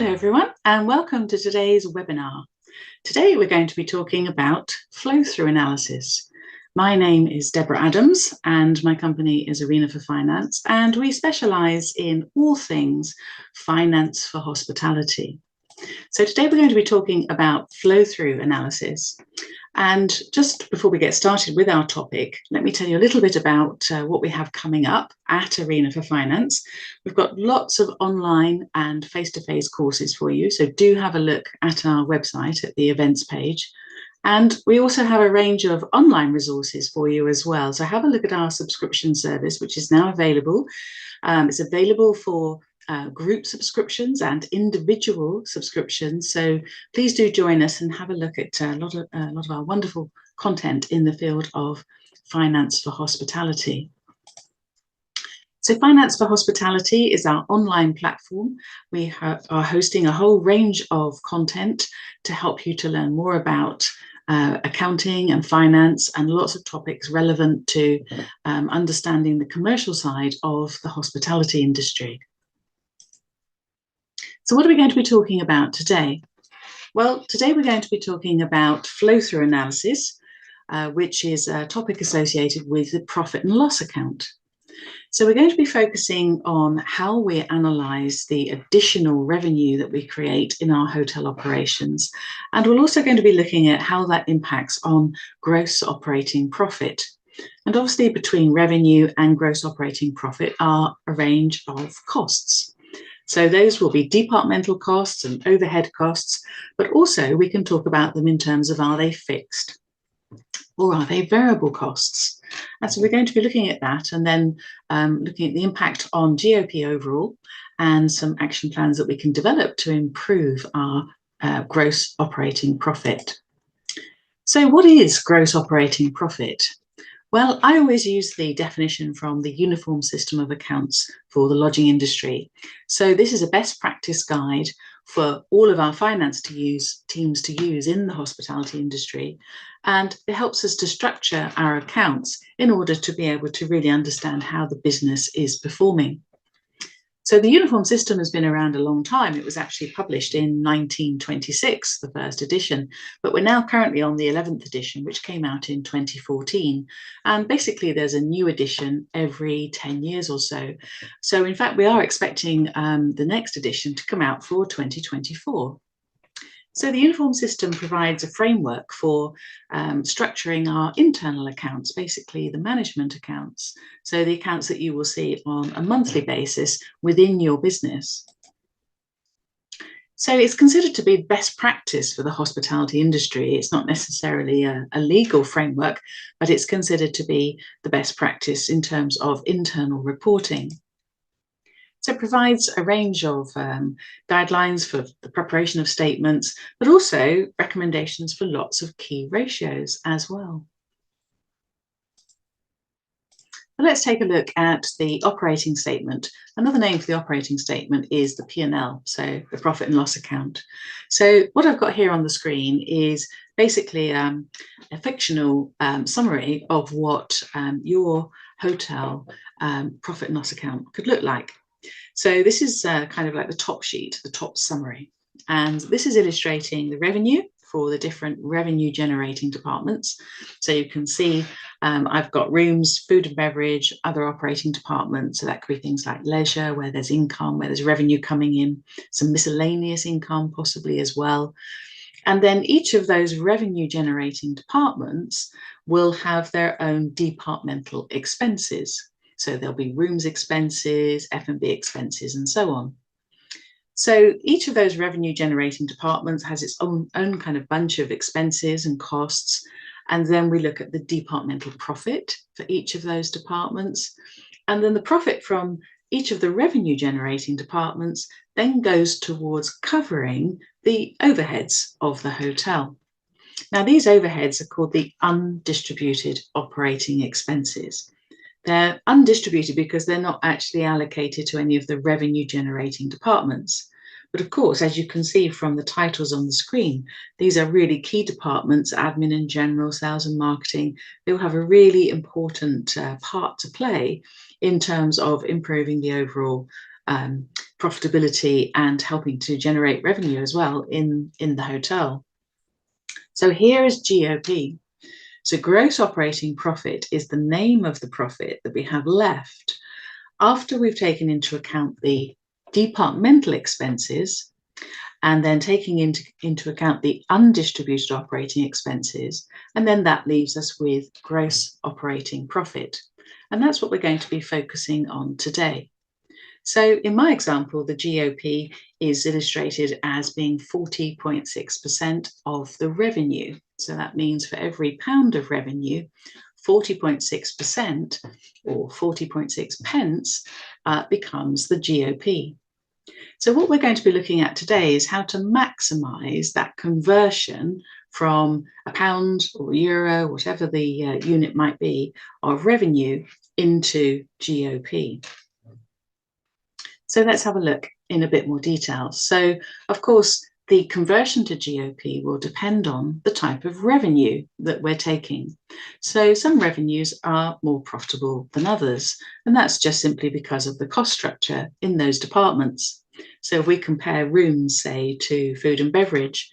Hello everyone and welcome to today's webinar. Today we're going to be talking about flow-through analysis. My name is Deborah Adams and my company is Arena for Finance, and we specialise in all things finance for hospitality. So today we're going to be talking about flow-through analysis. And just before we get started with our topic, let me tell you a little bit about what we have coming up at Arena for Finance. We've got lots of online and face-to-face courses for you, so do have a look at our website at the events page. And we also have a range of online resources for you as well. So have a look at our subscription service, which is now available. It's available for group subscriptions and individual subscriptions. So please do join us and have a look at a lot of our wonderful content in the field of finance for hospitality. So Finance for Hospitality is our online platform. We are hosting a whole range of content to help you to learn more about accounting and finance and lots of topics relevant to understanding the commercial side of the hospitality industry. So what are we going to be talking about today? Well, today we're going to be talking about flow-through analysis, which is a topic associated with the profit and loss account. So we're going to be focusing on how we analyse the additional revenue that we create in our hotel operations. And we're also going to be looking at how that impacts on gross operating profit. And obviously between revenue and gross operating profit are a range of costs. So those will be departmental costs and overhead costs, but also we can talk about them in terms of, are they fixed or are they variable costs? And so we're going to be looking at that and then looking at the impact on GOP overall and some action plans that we can develop to improve our gross operating profit. So what is gross operating profit? Well, I always use the definition from the Uniform System of Accounts for the lodging industry. So this is a best practice guide for all of our finance teams to use in the hospitality industry. And it helps us to structure our accounts in order to be able to really understand how the business is performing. So the uniform system has been around a long time. It was actually published in 1926, the first edition, but we're now currently on the 11th edition, which came out in 2014. And basically there's a new edition every 10 years or so. So in fact, we are expecting the next edition to come out for 2024. So the uniform system provides a framework for structuring our internal accounts, basically the management accounts. So the accounts that you will see on a monthly basis within your business. So it's considered to be best practice for the hospitality industry. It's not necessarily a legal framework, but it's considered to be the best practice in terms of internal reporting. So it provides a range of guidelines for the preparation of statements, but also recommendations for lots of key ratios as well. Well, let's take a look at the operating statement. Another name for the operating statement is the P&L, so the profit and loss account. So what I've got here on the screen is basically a fictional summary of what your hotel profit and loss account could look like. So this is kind of like the top sheet, the top summary. And this is illustrating the revenue for the different revenue generating departments. So you can see I've got rooms, food and beverage, other operating departments. So that could be things like leisure, where there's income, where there's revenue coming in, some miscellaneous income possibly as well. And then each of those revenue generating departments will have their own departmental expenses. So there'll be rooms expenses, F&B expenses, and so on. So each of those revenue generating departments has its own kind of bunch of expenses and costs. And then we look at the departmental profit for each of those departments. And then the profit from each of the revenue generating departments then goes towards covering the overheads of the hotel. Now, these overheads are called the undistributed operating expenses. They're undistributed because they're not actually allocated to any of the revenue generating departments. But of course, as you can see from the titles on the screen, these are really key departments: admin and general, sales and marketing. They will have a really important part to play in terms of improving the overall profitability and helping to generate revenue as well in the hotel. So here is GOP. So gross operating profit is the name of the profit that we have left after we've taken into account the departmental expenses and then taking into account the undistributed operating expenses, and then that leaves us with gross operating profit. And that's what we're going to be focusing on today. So in my example, the GOP is illustrated as being 40.6% of the revenue. So that means for every pound of revenue, 40.6% or 40.6 pence becomes the GOP. So what we're going to be looking at today is how to maximize that conversion from a pound or euro, whatever the unit might be, of revenue into GOP. So let's have a look in a bit more detail. So, of course, the conversion to GOP will depend on the type of revenue that we're taking. So some revenues are more profitable than others, and that's just simply because of the cost structure in those departments. So if we compare rooms, say, to food and beverage,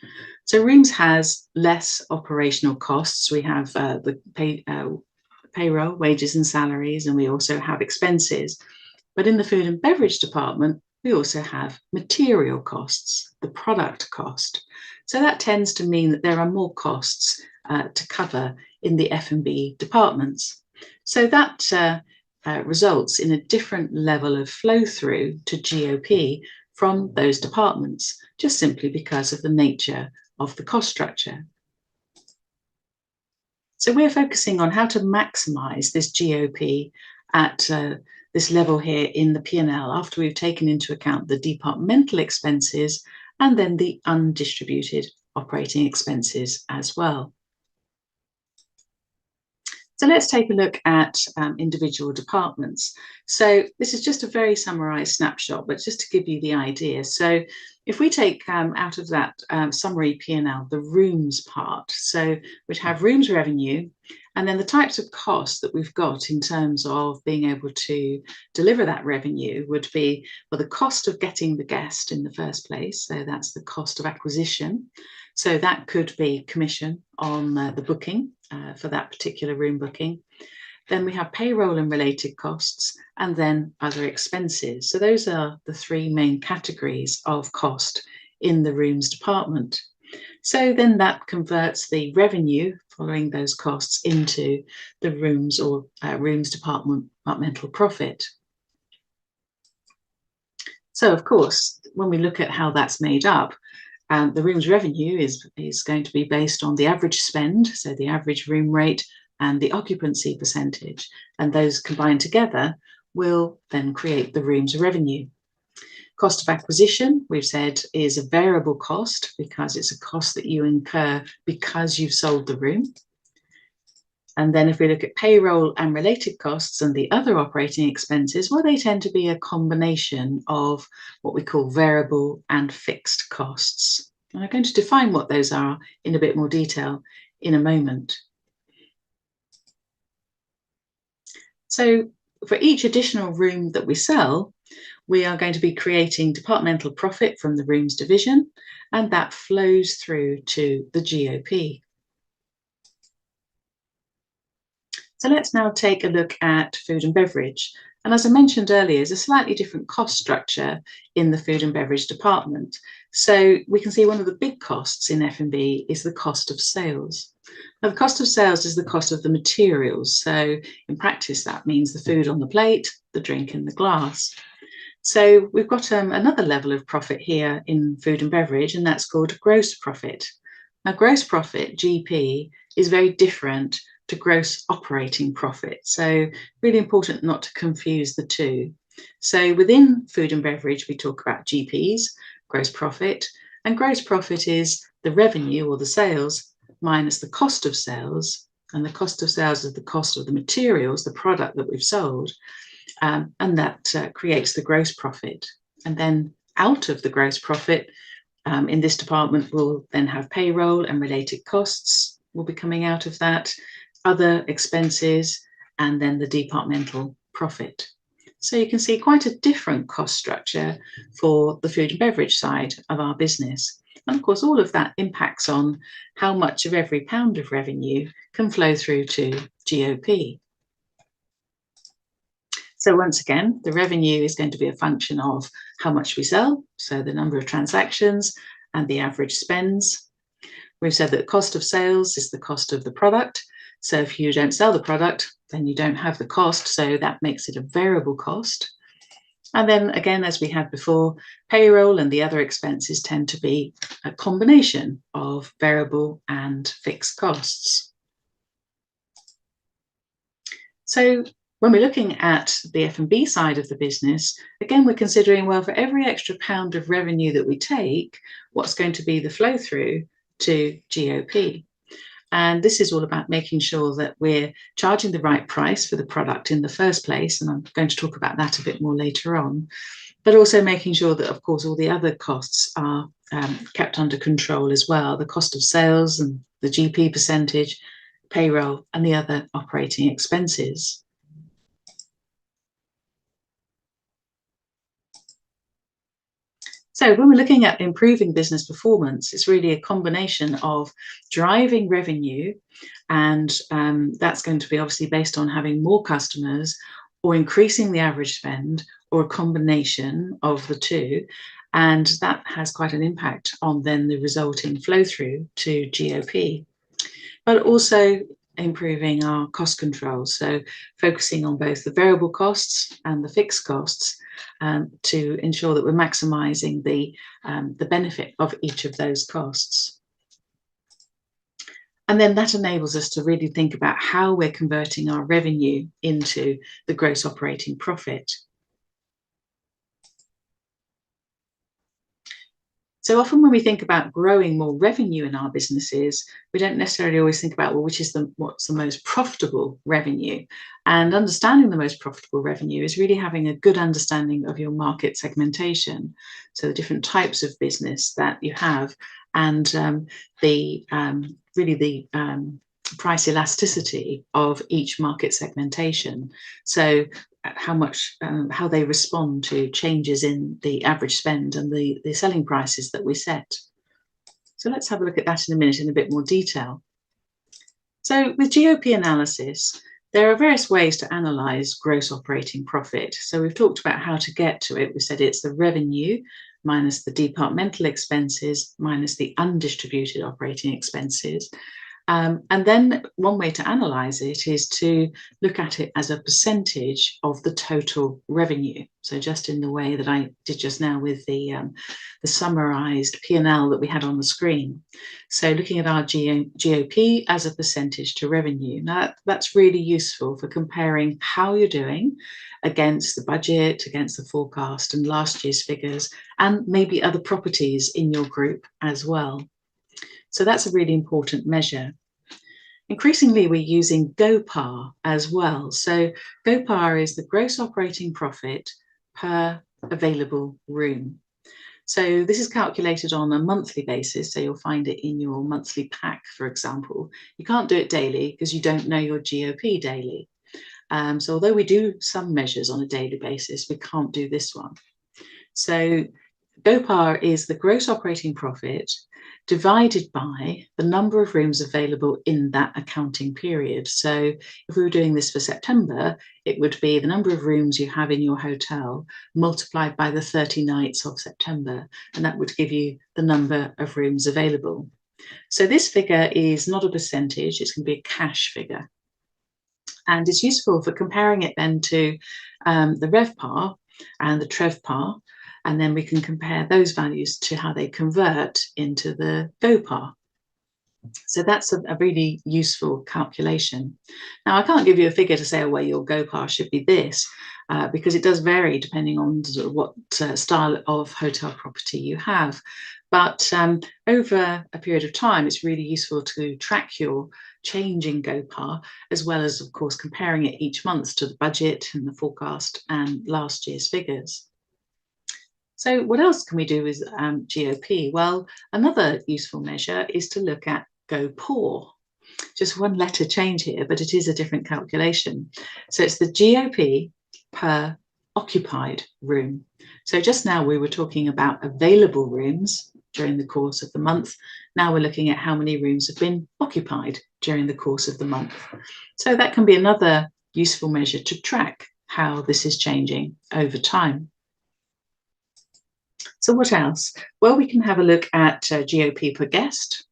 so rooms has less operational costs. We have the payroll, wages and salaries, and we also have expenses. But in the food and beverage department, we also have material costs, the product cost. So that tends to mean that there are more costs to cover in the F&B departments. So that results in a different level of flow through to GOP from those departments, just simply because of the nature of the cost structure. So we're focusing on how to maximize this GOP at this level here in the P&L after we've taken into account the departmental expenses and then the undistributed operating expenses as well. So let's take a look at individual departments. So this is just a very summarized snapshot, but just to give you the idea. So if we take out of that summary P&L, the rooms part, so we'd have rooms revenue, and then the types of costs that we've got in terms of being able to deliver that revenue would be, well, the cost of getting the guest in the first place. So that's the cost of acquisition. So that could be commission on the booking for that particular room booking. Then we have payroll and related costs, and then other expenses. So those are the three main categories of cost in the rooms department. So then that converts the revenue following those costs into the rooms or rooms departmental profit. So of course, when we look at how that's made up, the rooms revenue is going to be based on the average spend, so the average room rate and the occupancy percentage, and those combined together will then create the rooms revenue. Cost of acquisition, we've said, is a variable cost because it's a cost that you incur because you've sold the room. And then if we look at payroll and related costs and the other operating expenses, well, they tend to be a combination of what we call variable and fixed costs. And I'm going to define what those are in a bit more detail in a moment. So for each additional room that we sell, we are going to be creating departmental profit from the rooms division, and that flows through to the GOP. So let's now take a look at food and beverage. And as I mentioned earlier, there's a slightly different cost structure in the food and beverage department. So we can see one of the big costs in F&B is the cost of sales. Now, the cost of sales is the cost of the materials. So in practice, that means the food on the plate, the drink in the glass. So we've got another level of profit here in food and beverage, and that's called gross profit. Now, gross profit, GP, is very different to gross operating profit. So really important not to confuse the two. So within food and beverage, we talk about GPs, gross profit, and gross profit is the revenue or the sales minus the cost of sales, and the cost of sales is the cost of the materials, the product that we've sold, and that creates the gross profit. And then out of the gross profit, in this department, we'll then have payroll and related costs will be coming out of that, other expenses, and then the departmental profit. So you can see quite a different cost structure for the food and beverage side of our business. And of course, all of that impacts on how much of every pound of revenue can flow through to GOP. So once again, the revenue is going to be a function of how much we sell, so the number of transactions and the average spends. We've said that the cost of sales is the cost of the product. So if you don't sell the product, then you don't have the cost. So that makes it a variable cost. And then again, as we had before, payroll and the other expenses tend to be a combination of variable and fixed costs. So when we're looking at the F&B side of the business, again, we're considering, well, for every extra pound of revenue that we take, what's going to be the flow through to GOP? And this is all about making sure that we're charging the right price for the product in the first place. And I'm going to talk about that a bit more later on, but also making sure that, of course, all the other costs are kept under control as well. The cost of sales and the GP percentage, payroll, and the other operating expenses. So when we're looking at improving business performance, it's really a combination of driving revenue, and that's going to be obviously based on having more customers or increasing the average spend or a combination of the two. And that has quite an impact on then the resulting flow through to GOP, but also improving our cost control. So focusing on both the variable costs and the fixed costs to ensure that we're maximising the benefit of each of those costs. And then that enables us to really think about how we're converting our revenue into the gross operating profit. So often when we think about growing more revenue in our businesses, we don't necessarily always think about, well, what's the most profitable revenue? And understanding the most profitable revenue is really having a good understanding of your market segmentation. So the different types of business that you have, and the price elasticity of each market segmentation. So how they respond to changes in the average spend and the selling prices that we set. So let's have a look at that in a minute in a bit more detail. So with GOP analysis, there are various ways to analyse gross operating profit. So we've talked about how to get to it. We said it's the revenue minus the departmental expenses minus the undistributed operating expenses. And then one way to analyse it is to look at it as a percentage of the total revenue. So just in the way that I did just now with the summarised P&L that we had on the screen. So looking at our GOP as a percentage to revenue. Now that's really useful for comparing how you're doing against the budget, against the forecast and last year's figures, and maybe other properties in your group as well. So that's a really important measure. Increasingly, we're using GOPAR as well. So GOPAR is the gross operating profit per available room. So this is calculated on a monthly basis. So you'll find it in your monthly pack, for example. You can't do it daily because you don't know your GOP daily. So although we do some measures on a daily basis, we can't do this one. So GOPAR is the gross operating profit divided by the number of rooms available in that accounting period. So if we were doing this for September, it would be the number of rooms you have in your hotel multiplied by the 30 nights of September, and that would give you the number of rooms available. So this figure is not a percentage, it's going to be a cash figure. And it's useful for comparing it then to the RevPAR and the TrevPAR, and then we can compare those values to how they convert into the GOPAR. So that's a really useful calculation. Now, I can't give you a figure to say, oh, well, your GOPAR should be this, because it does vary depending on sort of what style of hotel property you have. But over a period of time, it's really useful to track your change in GOPAR, as well as, of course, comparing it each month to the budget and the forecast and last year's figures. So what else can we do with GOP? Well, another useful measure is to look at GOPOR. Just one letter change here, but it is a different calculation. So it's the GOP per occupied room. So just now we were talking about available rooms during the course of the month. Now we're looking at how many rooms have been occupied during the course of the month. So that can be another useful measure to track how this is changing over time. So what else? Well, we can have a look at GOP per guest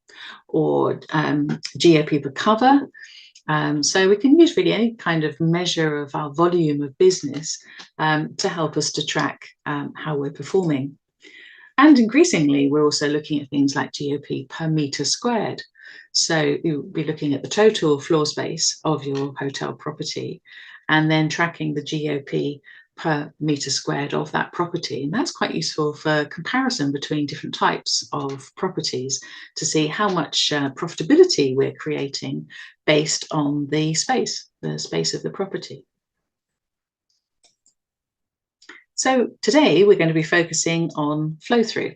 or GOP per cover. So we can use really any kind of measure of our volume of business to help us to track how we're performing. And increasingly, we're also looking at things like GOP per metre squared. So you'll be looking at the total floor space of your hotel property and then tracking the GOP per metre squared of that property. And that's quite useful for comparison between different types of properties to see how much profitability we're creating based on the space of the property. So today we're going to be focusing on flow-through.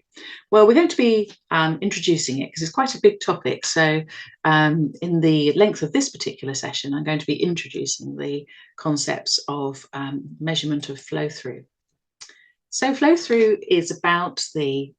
Well, we're going to be introducing it because it's quite a big topic. So in the length of this particular session, I'm going to be introducing the concepts of measurement of flow-through. So flow-through is about the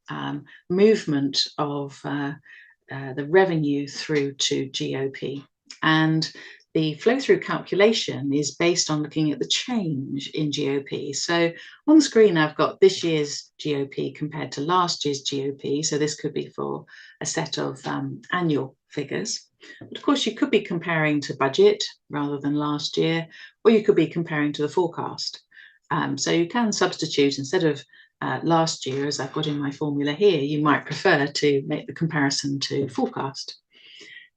movement of the revenue through to GOP. And the flow-through calculation is based on looking at the change in GOP. So on the screen, I've got this year's GOP compared to last year's GOP. So this could be for a set of annual figures. But of course, you could be comparing to budget rather than last year, or you could be comparing to the forecast. So you can substitute instead of last year, as I've got in my formula here, you might prefer to make the comparison to forecast.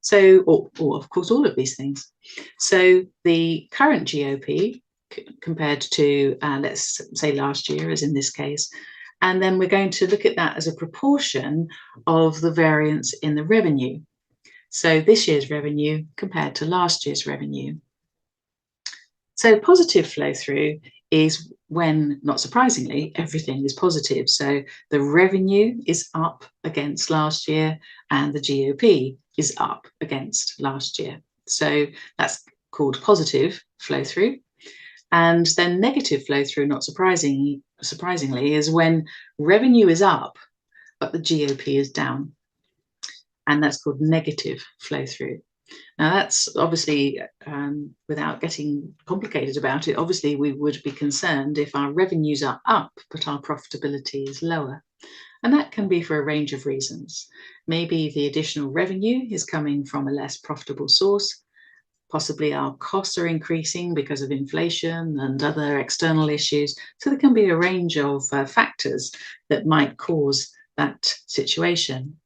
So, or of course, all of these things. So the current GOP compared to, let's say last year, as in this case, and then we're going to look at that as a proportion of the variance in the revenue. So this year's revenue compared to last year's revenue. So positive flow through is when, not surprisingly, everything is positive. So the revenue is up against last year and the GOP is up against last year. So that's called positive flow through. And then negative flow through, not surprisingly, is when revenue is up, but the GOP is down. And that's called negative flow through. Now that's obviously, without getting complicated about it, obviously we would be concerned if our revenues are up, but our profitability is lower. And that can be for a range of reasons. Maybe the additional revenue is coming from a less profitable source. Possibly our costs are increasing because of inflation and other external issues. So there can be a range of factors that might cause that situation.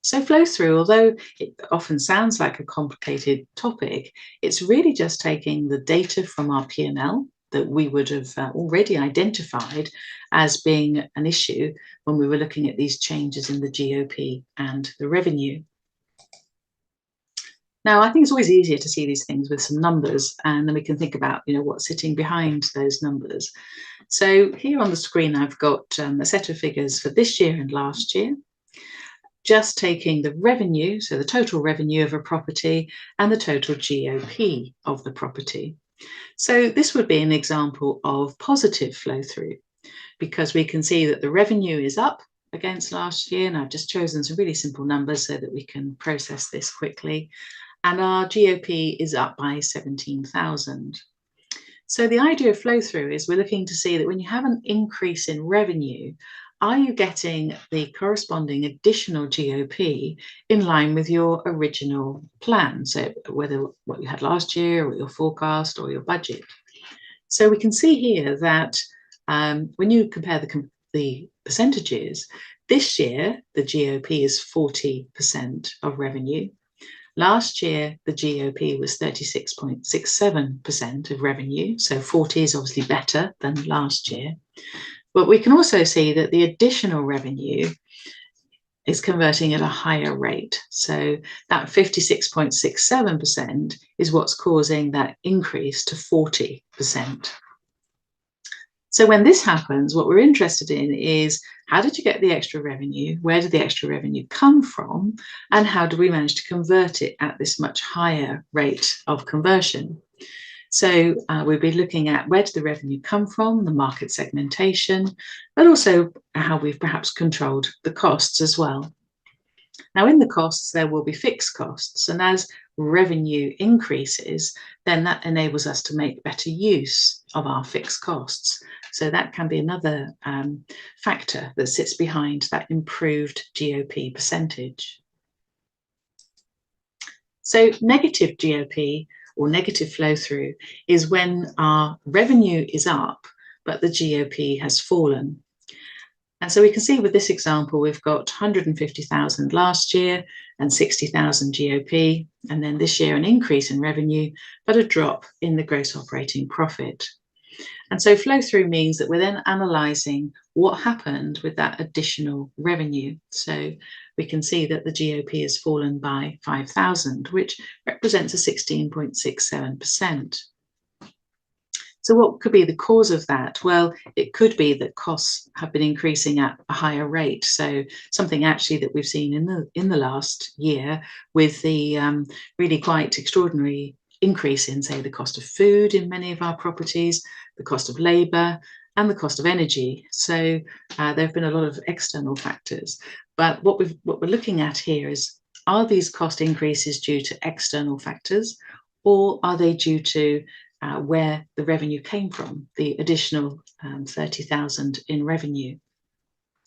So flow through, although it often sounds like a complicated topic, it's really just taking the data from our P&L that we would have already identified as being an issue when we were looking at these changes in the GOP and the revenue. Now, I think it's always easier to see these things with some numbers, and then we can think about, what's sitting behind those numbers. So here on the screen, I've got a set of figures for this year and last year. Just taking the revenue, so the total revenue of a property and the total GOP of the property. So this would be an example of positive flow through because we can see that the revenue is up against last year, and I've just chosen some really simple numbers so that we can process this quickly. And our GOP is up by 17,000. So the idea of flow through is we're looking to see that when you have an increase in revenue, are you getting the corresponding additional GOP in line with your original plan? So whether what you had last year or your forecast or your budget. So we can see here that when you compare the percentages, this year the GOP is 40% of revenue. Last year, the GOP was 36.67% of revenue. So 40 is obviously better than last year. But we can also see that the additional revenue is converting at a higher rate. So that 56.67% is what's causing that increase to 40%. So when this happens, what we're interested in is how did you get the extra revenue? Where did the extra revenue come from? And how do we manage to convert it at this much higher rate of conversion? So we'll be looking at where did the revenue come from, the market segmentation, but also how we've perhaps controlled the costs as well. Now, in the costs, there will be fixed costs, and as revenue increases, then that enables us to make better use of our fixed costs. So that can be another factor that sits behind that improved GOP percentage. So negative GOP or negative flow through is when our revenue is up, but the GOP has fallen. And so we can see with this example, we've got 150,000 last year and 60,000 GOP, and then this year an increase in revenue, but a drop in the gross operating profit. And so flow through means that we're then analysing what happened with that additional revenue. So we can see that the GOP has fallen by 5,000, which represents a 16.67%. So what could be the cause of that? Well, it could be that costs have been increasing at a higher rate. So something actually that we've seen in the last year with the really quite extraordinary increase in, say, the cost of food in many of our properties, the cost of labour, and the cost of energy. So there have been a lot of external factors. But what we're looking at here is, are these cost increases due to external factors, or are they due to where the revenue came from, the additional 30,000 in revenue?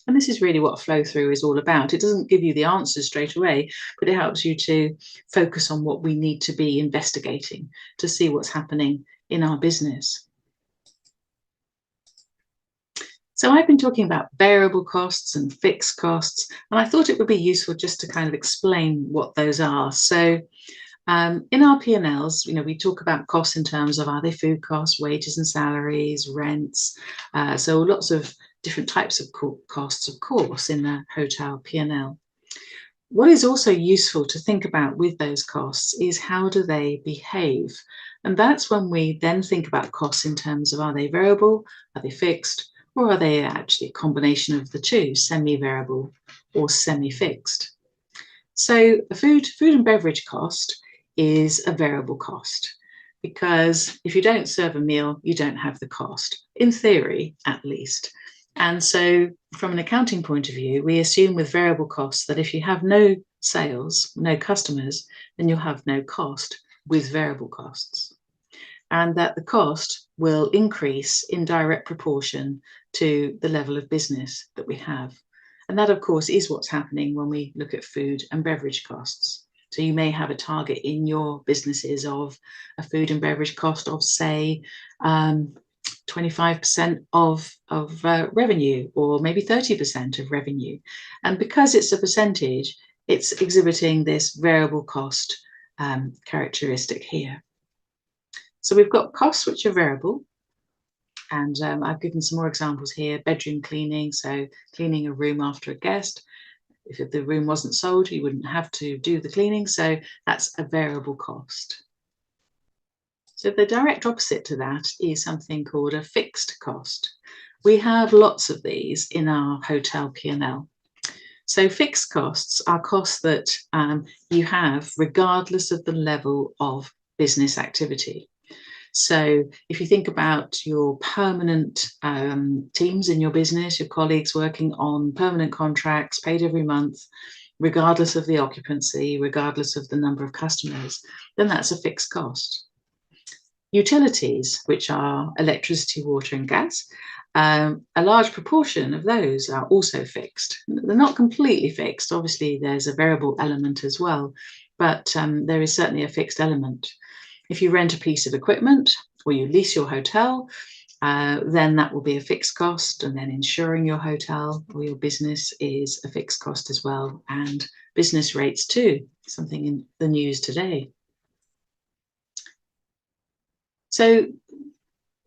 And this is really what flow through is all about. It doesn't give you the answers straight away, but it helps you to focus on what we need to be investigating to see what's happening in our business. So I've been talking about variable costs and fixed costs, and I thought it would be useful just to kind of explain what those are. So in our P&Ls, we talk about costs in terms of, are they food costs, wages and salaries, rents, so lots of different types of costs, of course, in the hotel P&L. What is also useful to think about with those costs is, how do they behave? And that's when we then think about costs in terms of, are they variable, are they fixed, or are they actually a combination of the two, semi-variable or semi-fixed? So a food and beverage cost is a variable cost, because if you don't serve a meal, you don't have the cost, in theory at least. And so from an accounting point of view, we assume with variable costs that if you have no sales, no customers, then you'll have no cost with variable costs, and that the cost will increase in direct proportion to the level of business that we have. And that, of course, is what's happening when we look at food and beverage costs. So you may have a target in your businesses of a food and beverage cost of, say, 25% of revenue, or maybe 30% of revenue. And because it's a percentage, it's exhibiting this variable cost characteristic here. So we've got costs which are variable. And I've given some more examples here. Bedroom cleaning, so cleaning a room after a guest. If the room wasn't sold, you wouldn't have to do the cleaning, so that's a variable cost. So the direct opposite to that is something called a fixed cost. We have lots of these in our hotel P&L. So fixed costs are costs that you have regardless of the level of business activity. So if you think about your permanent teams in your business, your colleagues working on permanent contracts, paid every month, regardless of the occupancy, regardless of the number of customers, then that's a fixed cost. Utilities, which are electricity, water and gas, a large proportion of those are also fixed. They're not completely fixed. Obviously, there's a variable element as well, but there is certainly a fixed element. If you rent a piece of equipment or you lease your hotel, then that will be a fixed cost, and then insuring your hotel or your business is a fixed cost as well, and business rates too, something in the news today. So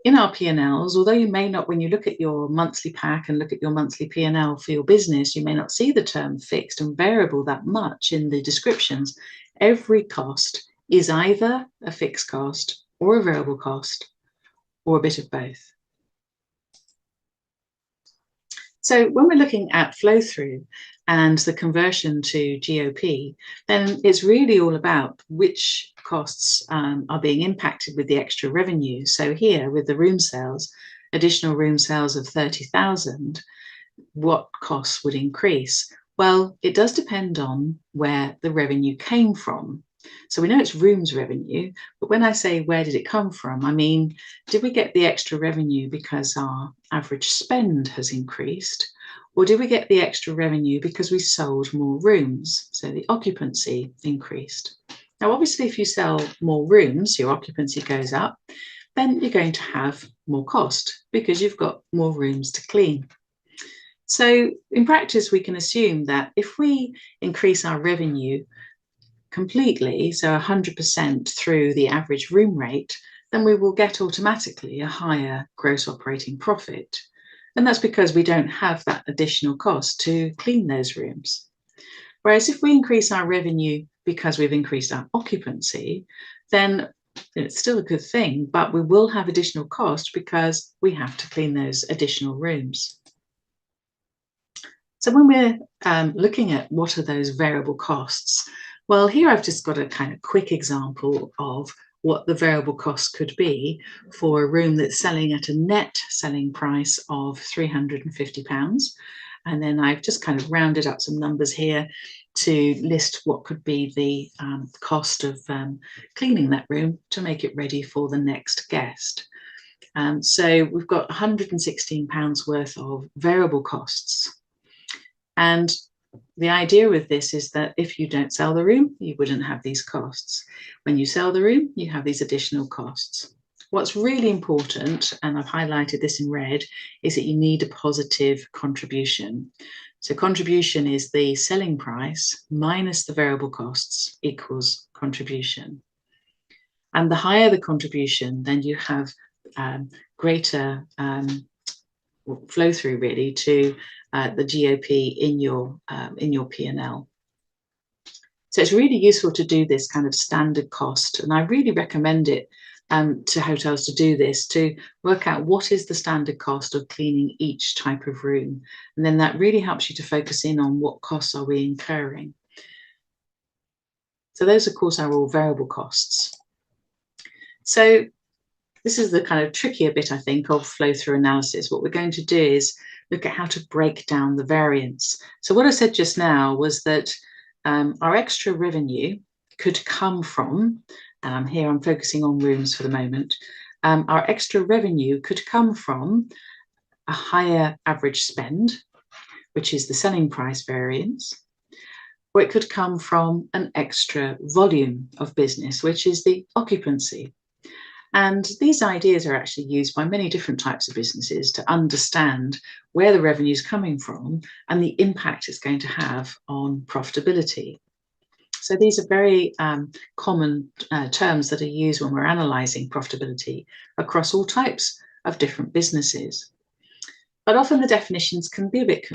in our P&Ls, although you may not, when you look at your monthly pack and look at your monthly P&L for your business, you may not see the term fixed and variable that much in the descriptions. Every cost is either a fixed cost or a variable cost, or a bit of both. So when we're looking at flow through and the conversion to GOP, then it's really all about which costs are being impacted with the extra revenue. So here with the room sales, additional room sales of 30,000, what costs would increase? Well, it does depend on where the revenue came from. So we know it's rooms revenue, but when I say where did it come from, I mean, did we get the extra revenue because our average spend has increased? Or did we get the extra revenue because we sold more rooms? So the occupancy increased. Now, obviously, if you sell more rooms, your occupancy goes up, then you're going to have more cost because you've got more rooms to clean. So in practice, we can assume that if we increase our revenue completely, so 100% through the average room rate, then we will get automatically a higher gross operating profit. And that's because we don't have that additional cost to clean those rooms. Whereas if we increase our revenue because we've increased our occupancy, then it's still a good thing, but we will have additional cost because we have to clean those additional rooms. So when we're looking at what are those variable costs, well, here I've just got a kind of quick example of what the variable costs could be for a room that's selling at a net selling price of £350. And then I've just kind of rounded up some numbers here to list what could be the cost of cleaning that room to make it ready for the next guest. So we've got £116 worth of variable costs. And the idea with this is that if you don't sell the room, you wouldn't have these costs. When you sell the room, you have these additional costs. What's really important, and I've highlighted this in red, is that you need a positive contribution. So contribution is the selling price minus the variable costs equals contribution. And the higher the contribution, then you have greater flow through really to the GOP in your P&L. So it's really useful to do this kind of standard cost, and I really recommend it to hotels to do this, to work out what is the standard cost of cleaning each type of room, and then that really helps you to focus in on what costs are we incurring. So those, of course, are all variable costs. So this is the kind of trickier bit, I think, of flow-through analysis. What we're going to do is look at how to break down the variance. So what I said just now was that our extra revenue could come from, and here I'm focusing on rooms for the moment, our extra revenue could come from a higher average spend, which is the selling price variance, or it could come from an extra volume of business, which is the occupancy. And these ideas are actually used by many different types of businesses to understand where the revenue is coming from and the impact it's going to have on profitability. So these are very common terms that are used when we're analysing profitability across all types of different businesses. But often the definitions can be a bit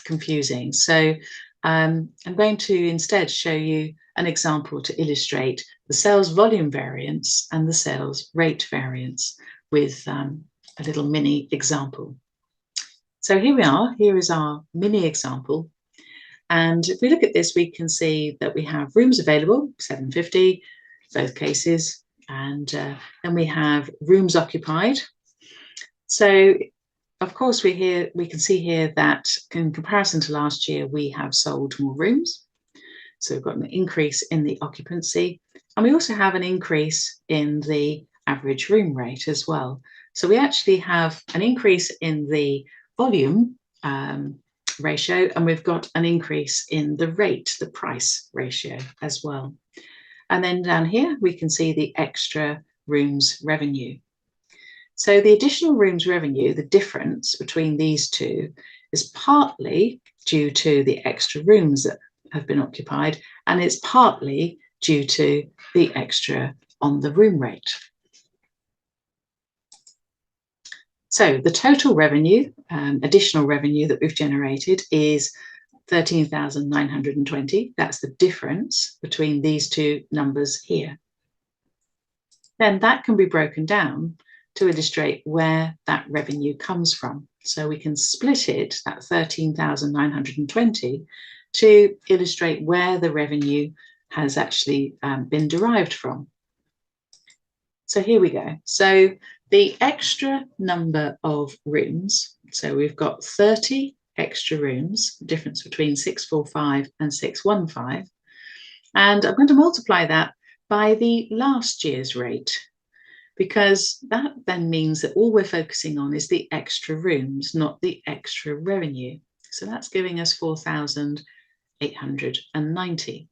confusing. So I'm going to instead show you an example to illustrate the sales volume variance and the sales rate variance with a little mini example. So here we are, here is our mini example. And if we look at this, we can see that we have rooms available, 750, both cases, and then we have rooms occupied. So of course, we can see here that in comparison to last year, we have sold more rooms. So we've got an increase in the occupancy, and we also have an increase in the average room rate as well. So we actually have an increase in the volume ratio, and we've got an increase in the rate, the price ratio as well. And then down here, we can see the extra rooms revenue. So the additional rooms revenue, the difference between these two, is partly due to the extra rooms that have been occupied, and it's partly due to the extra on the room rate. So the total revenue, additional revenue that we've generated is 13,920. That's the difference between these two numbers here. Then that can be broken down to illustrate where that revenue comes from. So we can split it, that 13,920, to illustrate where the revenue has actually been derived from. So here we go. So the extra number of rooms, so we've got 30 extra rooms, the difference between 645 and 615. And I'm going to multiply that by the last year's rate, because that then means that all we're focusing on is the extra rooms, not the extra revenue. So that's giving us 4,890.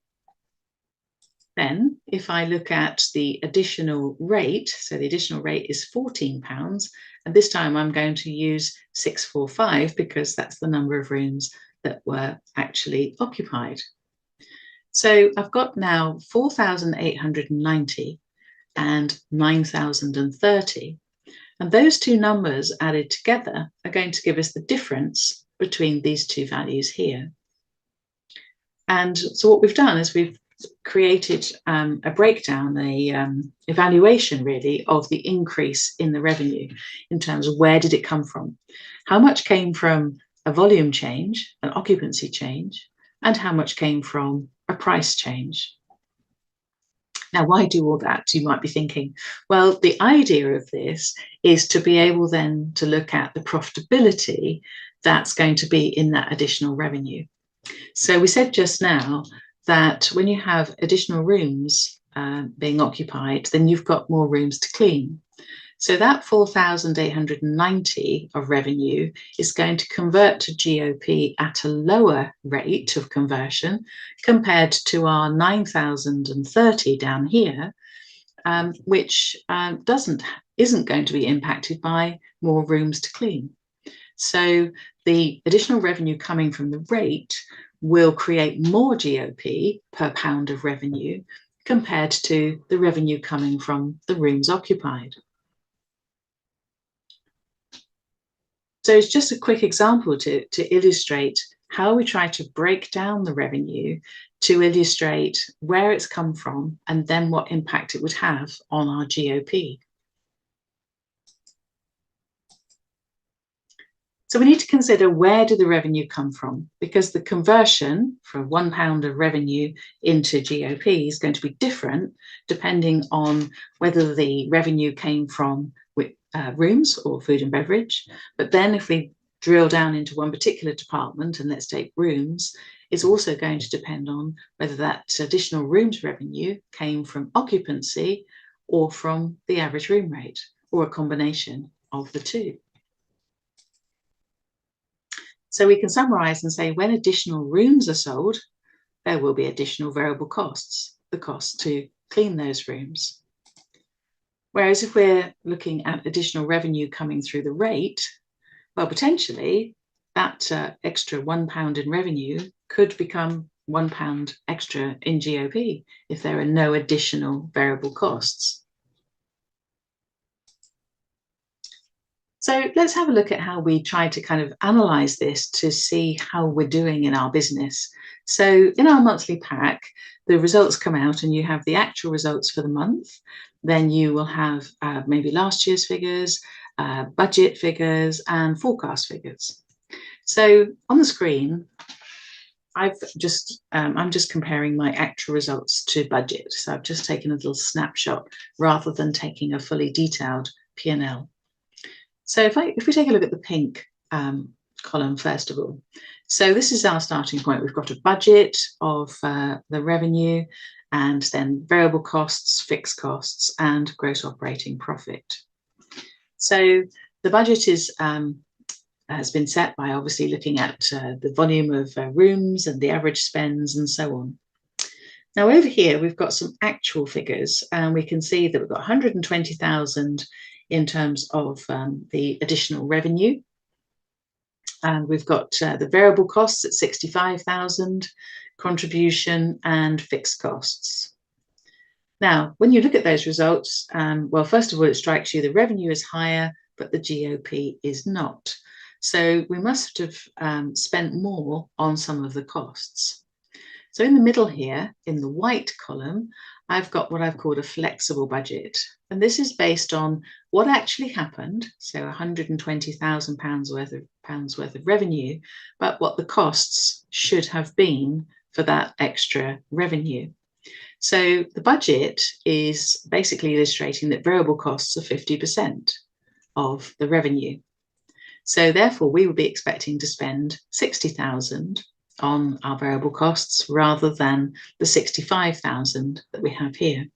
Then if I look at the additional rate, so the additional rate is £14, and this time I'm going to use 645 because that's the number of rooms that were actually occupied. So I've got now 4,890 and 9,030. And those two numbers added together are going to give us the difference between these two values here. And so what we've done is we've created a breakdown, evaluation really of the increase in the revenue in terms of where did it come from, how much came from a volume change, an occupancy change, and how much came from a price change. Now, why do all that? You might be thinking, well, the idea of this is to be able then to look at the profitability that's going to be in that additional revenue. So we said just now that when you have additional rooms being occupied, then you've got more rooms to clean. So that 4,890 of revenue is going to convert to GOP at a lower rate of conversion compared to our 9,030 down here, which isn't going to be impacted by more rooms to clean. So the additional revenue coming from the rate will create more GOP per pound of revenue compared to the revenue coming from the rooms occupied. So it's just a quick example to illustrate how we try to break down the revenue to illustrate where it's come from and then what impact it would have on our GOP. So we need to consider, where did the revenue come from? Because the conversion from £1 of revenue into GOP is going to be different depending on whether the revenue came from rooms or food and beverage. But then if we drill down into one particular department, and let's take rooms, it's also going to depend on whether that additional rooms revenue came from occupancy or from the average room rate, or a combination of the two. So we can summarize and say, when additional rooms are sold, there will be additional variable costs, the cost to clean those rooms. Whereas if we're looking at additional revenue coming through the rate, well, potentially that extra £1 in revenue could become £1 extra in GOP if there are no additional variable costs. So let's have a look at how we try to kind of analyze this to see how we're doing in our business. So in our monthly pack, the results come out and you have the actual results for the month. Then you will have maybe last year's figures, budget figures, and forecast figures. So on the screen, I'm just comparing my actual results to budget. So I've just taken a little snapshot rather than taking a fully detailed P&L. So if we take a look at the pink column first of all, so this is our starting point. We've got a budget of the revenue, and then variable costs, fixed costs, and gross operating profit. So the budget has been set by obviously looking at the volume of rooms and the average spends and so on. Now over here we've got some actual figures, and we can see that we've got 120,000 in terms of the additional revenue. And we've got the variable costs at 65,000, contribution and fixed costs. Now, when you look at those results, well, first of all, it strikes you the revenue is higher, but the GOP is not. So we must have spent more on some of the costs. So in the middle here, in the white column, I've got what I've called a flexible budget. And this is based on what actually happened, so £120,000 worth of revenue, but what the costs should have been for that extra revenue. So the budget is basically illustrating that variable costs are 50% of the revenue. So therefore, we would be expecting to spend 60,000 on our variable costs rather than the 65,000 that we have here.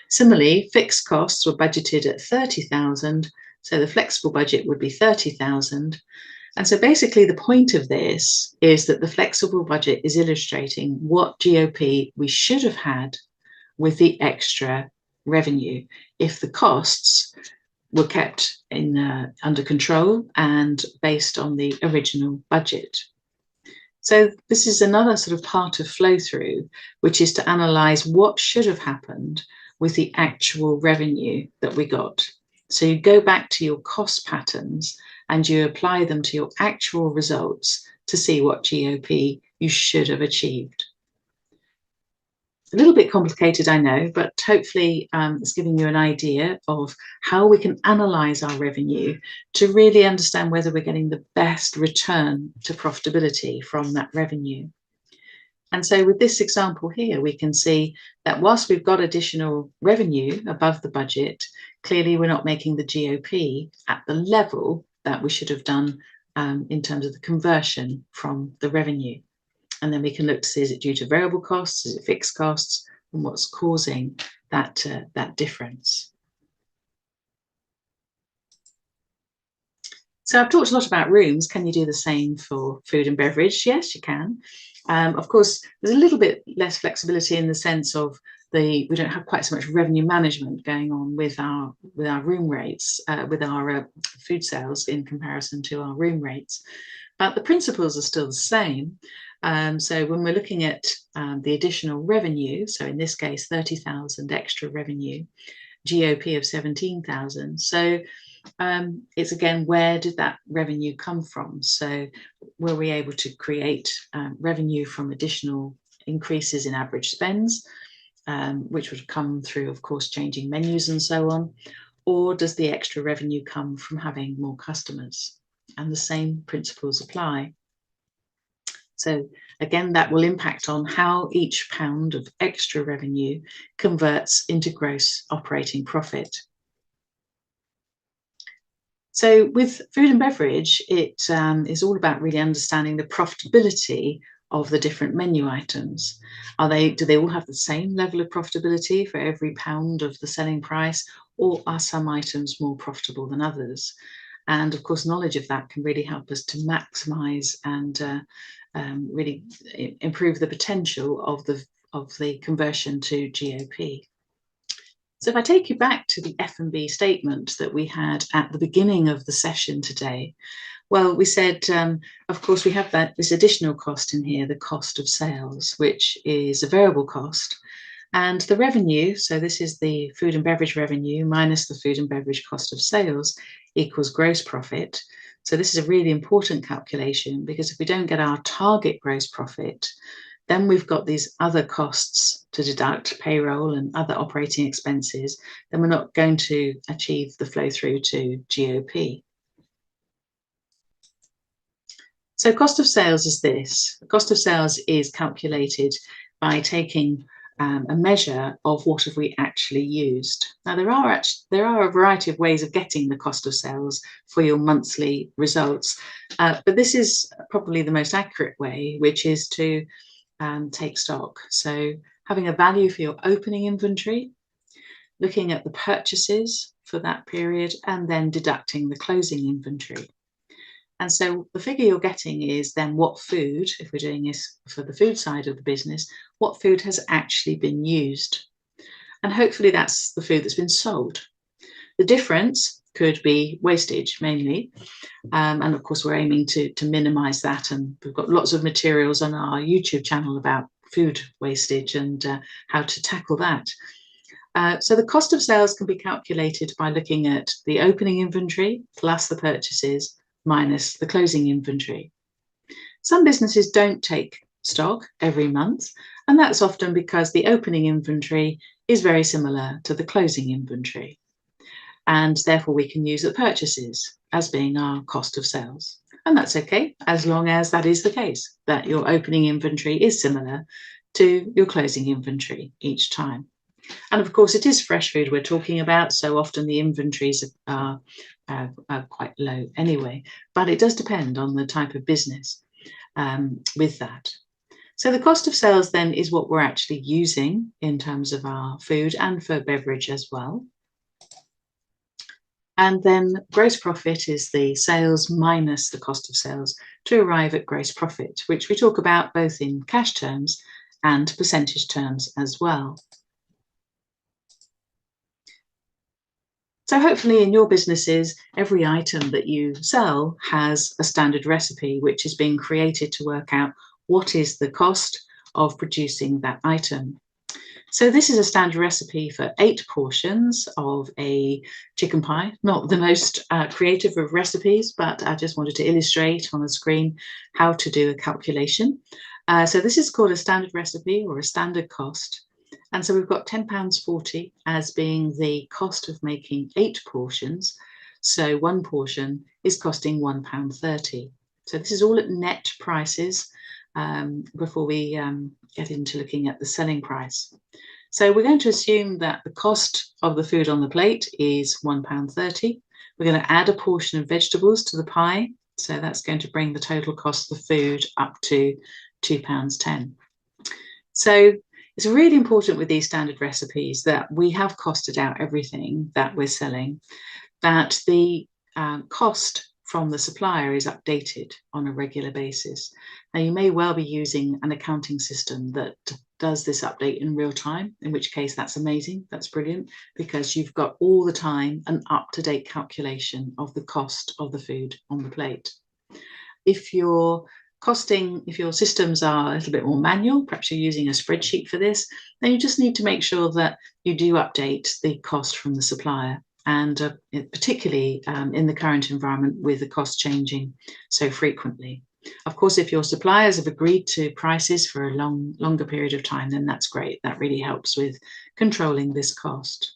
Similarly, fixed costs were budgeted at 30,000, so the flexible budget would be 30,000. And so basically the point of this is that the flexible budget is illustrating what GOP we should have had with the extra revenue if the costs were kept in under control and based on the original budget. So this is another sort of part of flow through, which is to analyze what should have happened with the actual revenue that we got. So you go back to your cost patterns and you apply them to your actual results to see what GOP you should have achieved. A little bit complicated, I know, but hopefully it's giving you an idea of how we can analyze our revenue to really understand whether we're getting the best return to profitability from that revenue. And so with this example here, we can see that whilst we've got additional revenue above the budget, clearly we're not making the GOP at the level that we should have done in terms of the conversion from the revenue. And then we can look to see, is it due to variable costs, is it fixed costs, and what's causing that difference. So I've talked a lot about rooms. Can you do the same for food and beverage? Yes, you can. Of course, there's a little bit less flexibility in the sense of we don't have quite so much revenue management going on with our room rates, with our food sales in comparison to our room rates. But the principles are still the same. So when we're looking at the additional revenue, so in this case, 30,000 extra revenue, GOP of 17,000. So it's again, where did that revenue come from? So were we able to create revenue from additional increases in average spends, which would come through, of course, changing menus and so on? Or does the extra revenue come from having more customers? And the same principles apply. So again, that will impact on how each pound of extra revenue converts into gross operating profit. So with food and beverage, it is all about really understanding the profitability of the different menu items. Do they all have the same level of profitability for every pound of the selling price, or are some items more profitable than others? And of course, knowledge of that can really help us to maximize and really improve the potential of the conversion to GOP. So if I take you back to the F&B statement that we had at the beginning of the session today, well, we said, of course, we have this additional cost in here, the cost of sales, which is a variable cost. And the revenue, so this is the food and beverage revenue minus the food and beverage cost of sales, equals gross profit. So this is a really important calculation, because if we don't get our target gross profit, then we've got these other costs to deduct, payroll and other operating expenses, then we're not going to achieve the flow through to GOP. So cost of sales is this. The cost of sales is calculated by taking a measure of what have we actually used. Now there are a variety of ways of getting the cost of sales for your monthly results, but this is probably the most accurate way, which is to take stock. So having a value for your opening inventory, looking at the purchases for that period, and then deducting the closing inventory. And so the figure you're getting is then what food, if we're doing this for the food side of the business, what food has actually been used. And hopefully that's the food that's been sold. The difference could be wastage mainly. And of course, we're aiming to minimize that. And we've got lots of materials on our YouTube channel about food wastage and how to tackle that. So the cost of sales can be calculated by looking at the opening inventory plus the purchases minus the closing inventory. Some businesses don't take stock every month, and that's often because the opening inventory is very similar to the closing inventory. And therefore we can use the purchases as being our cost of sales. And that's okay, as long as that is the case, that your opening inventory is similar to your closing inventory each time. And of course, it is fresh food we're talking about, so often the inventories are quite low anyway, but it does depend on the type of business with that. So the cost of sales then is what we're actually using in terms of our food and for beverage as well. And then gross profit is the sales minus the cost of sales to arrive at gross profit, which we talk about both in cash terms and percentage terms as well. So hopefully in your businesses, every item that you sell has a standard recipe, which is being created to work out what is the cost of producing that item. So this is a standard recipe for 8 portions of a chicken pie. Not the most creative of recipes, but I just wanted to illustrate on the screen how to do a calculation. So this is called a standard recipe or a standard cost. And so we've got £10.40 as being the cost of making 8 portions. So one portion is costing £1.30. So this is all at net prices before we get into looking at the selling price. So we're going to assume that the cost of the food on the plate is £1.30. We're going to add a portion of vegetables to the pie. So that's going to bring the total cost of the food up to £2.10. So it's really important with these standard recipes that we have costed out everything that we're selling, that the cost from the supplier is updated on a regular basis. Now, you may well be using an accounting system that does this update in real time, in which case that's amazing, that's brilliant, because you've got all the time an up-to-date calculation of the cost of the food on the plate. If your systems are a little bit more manual, perhaps you're using a spreadsheet for this, then you just need to make sure that you do update the cost from the supplier, and particularly in the current environment with the cost changing so frequently. Of course, if your suppliers have agreed to prices for a longer period of time, then that's great. That really helps with controlling this cost.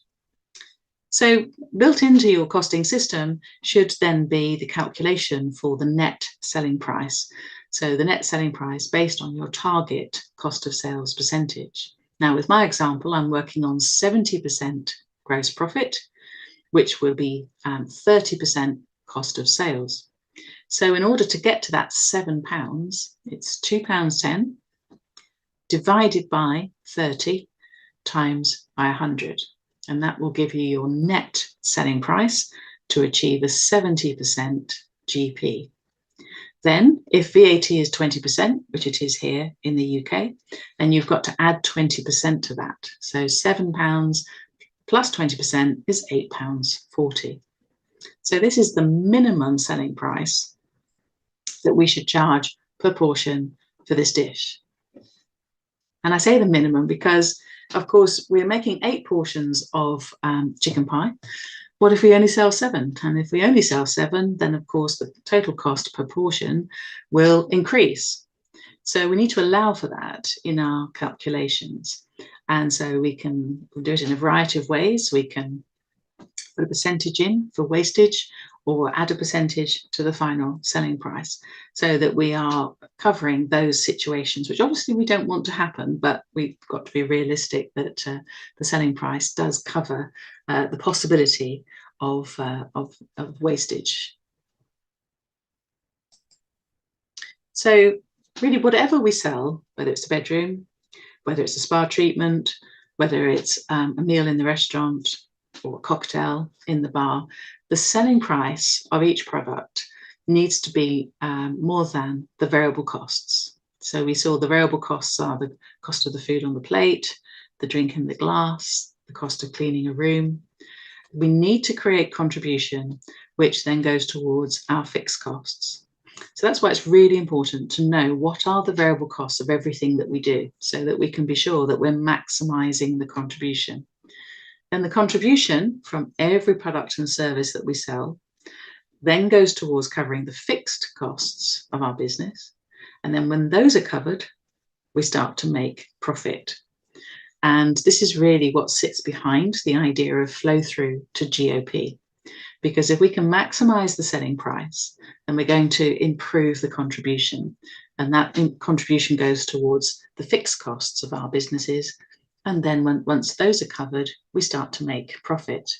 So built into your costing system should then be the calculation for the net selling price. So the net selling price based on your target cost of sales percentage. Now, with my example, I'm working on 70% gross profit, which will be 30% cost of sales. So in order to get to that £7, it's £2.10 divided by 30 times by 100. And that will give you your net selling price to achieve a 70% GP. Then, if VAT is 20%, which it is here in the UK, then you've got to add 20% to that. So £7 plus 20% is £8.40. So this is the minimum selling price that we should charge per portion for this dish. And I say the minimum because, of course, we're making 8 portions of chicken pie. What if we only sell 7? And if we only sell 7, then of course the total cost per portion will increase. So we need to allow for that in our calculations. And so we can do it in a variety of ways. We can put a percentage in for wastage or add a percentage to the final selling price so that we are covering those situations, which obviously we don't want to happen, but we've got to be realistic that the selling price does cover the possibility of wastage. So really, whatever we sell, whether it's a bedroom, whether it's a spa treatment, whether it's a meal in the restaurant or a cocktail in the bar, the selling price of each product needs to be more than the variable costs. So we saw the variable costs are the cost of the food on the plate, the drink in the glass, the cost of cleaning a room. We need to create contribution, which then goes towards our fixed costs. So that's why it's really important to know what are the variable costs of everything that we do so that we can be sure that we're maximizing the contribution. And the contribution from every product and service that we sell then goes towards covering the fixed costs of our business. And then when those are covered, we start to make profit. And this is really what sits behind the idea of flow through to GOP. Because if we can maximize the selling price, then we're going to improve the contribution. and that contribution goes towards the fixed costs of our businesses. And then once those are covered, we start to make profit.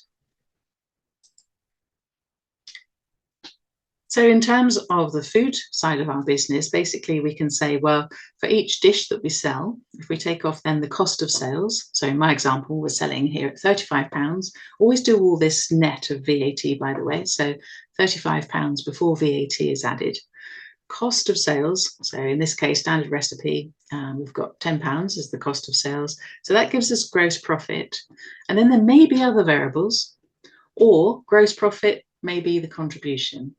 So in terms of the food side of our business, basically we can say, well, for each dish that we sell, if we take off then the cost of sales, so in my example, we're selling here at £35, always do all this net of VAT, by the way, so £35 before VAT is added. Cost of sales, so in this case, standard recipe, we've got £10 as the cost of sales. So that gives us gross profit. And then there may be other variables, or gross profit may be the contribution.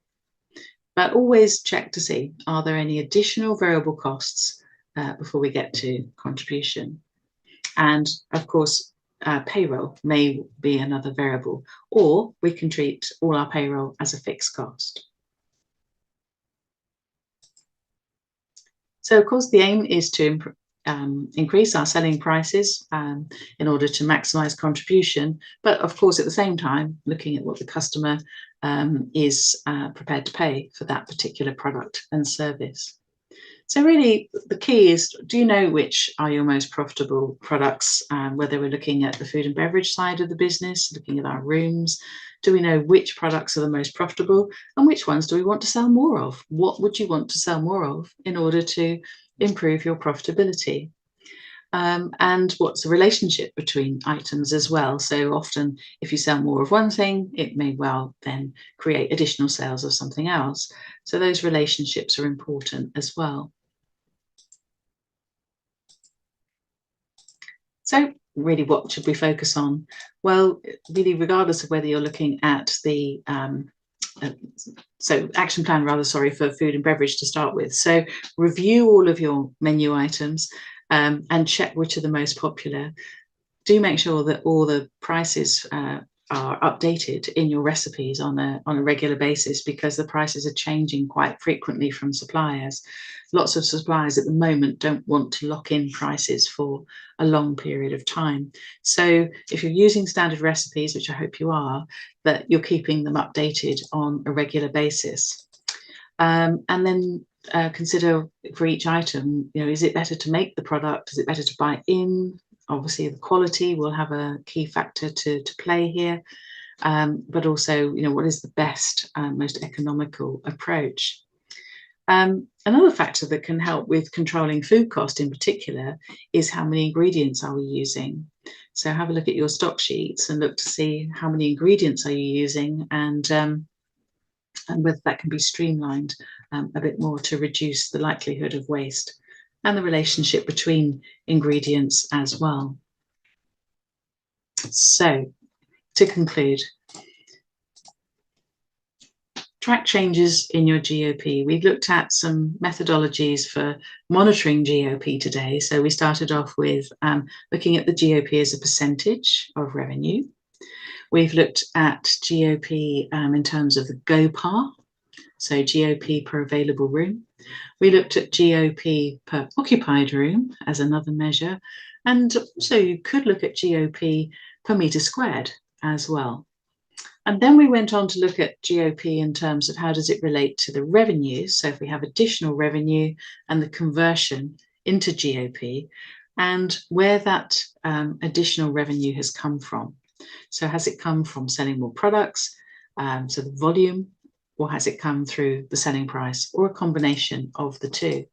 But always check to see, are there any additional variable costs before we get to contribution? And of course, payroll may be another variable, or we can treat all our payroll as a fixed cost. So of course, the aim is to increase our selling prices in order to maximize contribution, but of course at the same time looking at what the customer is prepared to pay for that particular product and service. So really the key is, do you know which are your most profitable products, whether we're looking at the food and beverage side of the business, looking at our rooms, do we know which products are the most profitable and which ones do we want to sell more of? What would you want to sell more of in order to improve your profitability? And what's the relationship between items as well? So often if you sell more of one thing, it may well then create additional sales of something else. So those relationships are important as well. So really, what should we focus on? Well, really, regardless of whether you're looking at the action plan for food and beverage to start with. So review all of your menu items and check which are the most popular. Do make sure that all the prices are updated in your recipes on a regular basis, because the prices are changing quite frequently from suppliers. Lots of suppliers at the moment don't want to lock in prices for a long period of time. So if you're using standard recipes, which I hope you are, that you're keeping them updated on a regular basis. And then consider for each item, is it better to make the product? Is it better to buy in? Obviously, the quality will have a key factor to play here, but also, what is the best, most economical approach? Another factor that can help with controlling food cost in particular is how many ingredients are we using. So have a look at your stock sheets and look to see how many ingredients are you using, and whether that can be streamlined a bit more to reduce the likelihood of waste and the relationship between ingredients as well. So to conclude, track changes in your GOP. We've looked at some methodologies for monitoring GOP today. So we started off with looking at the GOP as a percentage of revenue. We've looked at GOP in terms of the GOPAR, so GOP per available room. We looked at GOP per occupied room as another measure, and so you could look at GOP per metre squared as well. And then we went on to look at GOP in terms of how does it relate to the revenue. So if we have additional revenue and the conversion into GOP, and where that additional revenue has come from. So has it come from selling more products, so the volume, or has it come through the selling price, or a combination of the two?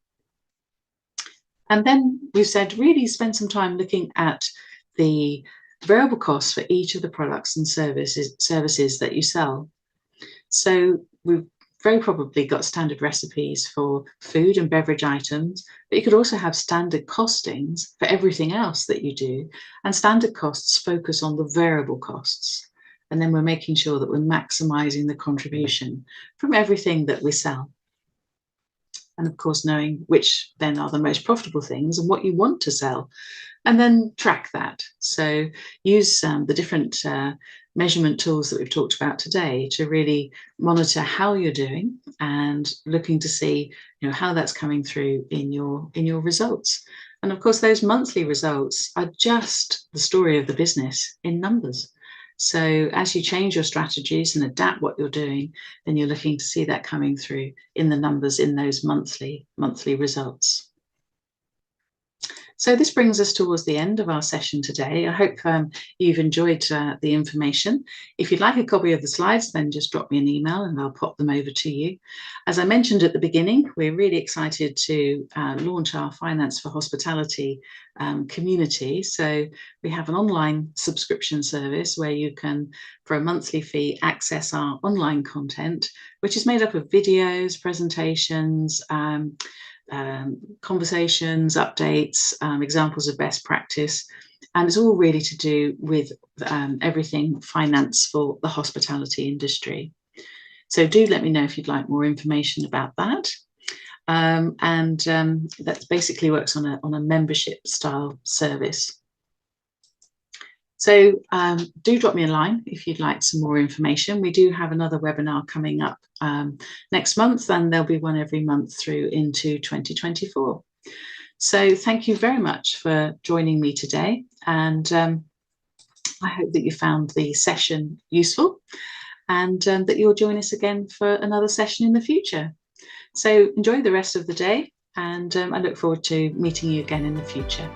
And then we've said really spend some time looking at the variable costs for each of the products and services that you sell. So we've very probably got standard recipes for food and beverage items, but you could also have standard costings for everything else that you do, and standard costs focus on the variable costs. And then we're making sure that we're maximizing the contribution from everything that we sell. And of course, knowing which then are the most profitable things and what you want to sell, and then track that. So use the different measurement tools that we've talked about today to really monitor how you're doing and looking to see how that's coming through in your results. And of course, those monthly results are just the story of the business in numbers. So as you change your strategies and adapt what you're doing, then you're looking to see that coming through in the numbers in those monthly results. So this brings us towards the end of our session today. I hope you've enjoyed the information. If you'd like a copy of the slides, then just drop me an email and I'll pop them over to you. As I mentioned at the beginning, we're really excited to launch our Finance for Hospitality community. So we have an online subscription service where you can, for a monthly fee, access our online content, which is made up of videos, presentations, conversations, updates, examples of best practice, and it's all really to do with everything finance for the hospitality industry. So do let me know if you'd like more information about that. That basically works on a membership style service. So do drop me a line if you'd like some more information. We do have another webinar coming up next month, and there'll be one every month through into 2024. So thank you very much for joining me today, and I hope that you found the session useful, and that you'll join us again for another session in the future. So enjoy the rest of the day, and I look forward to meeting you again in the future.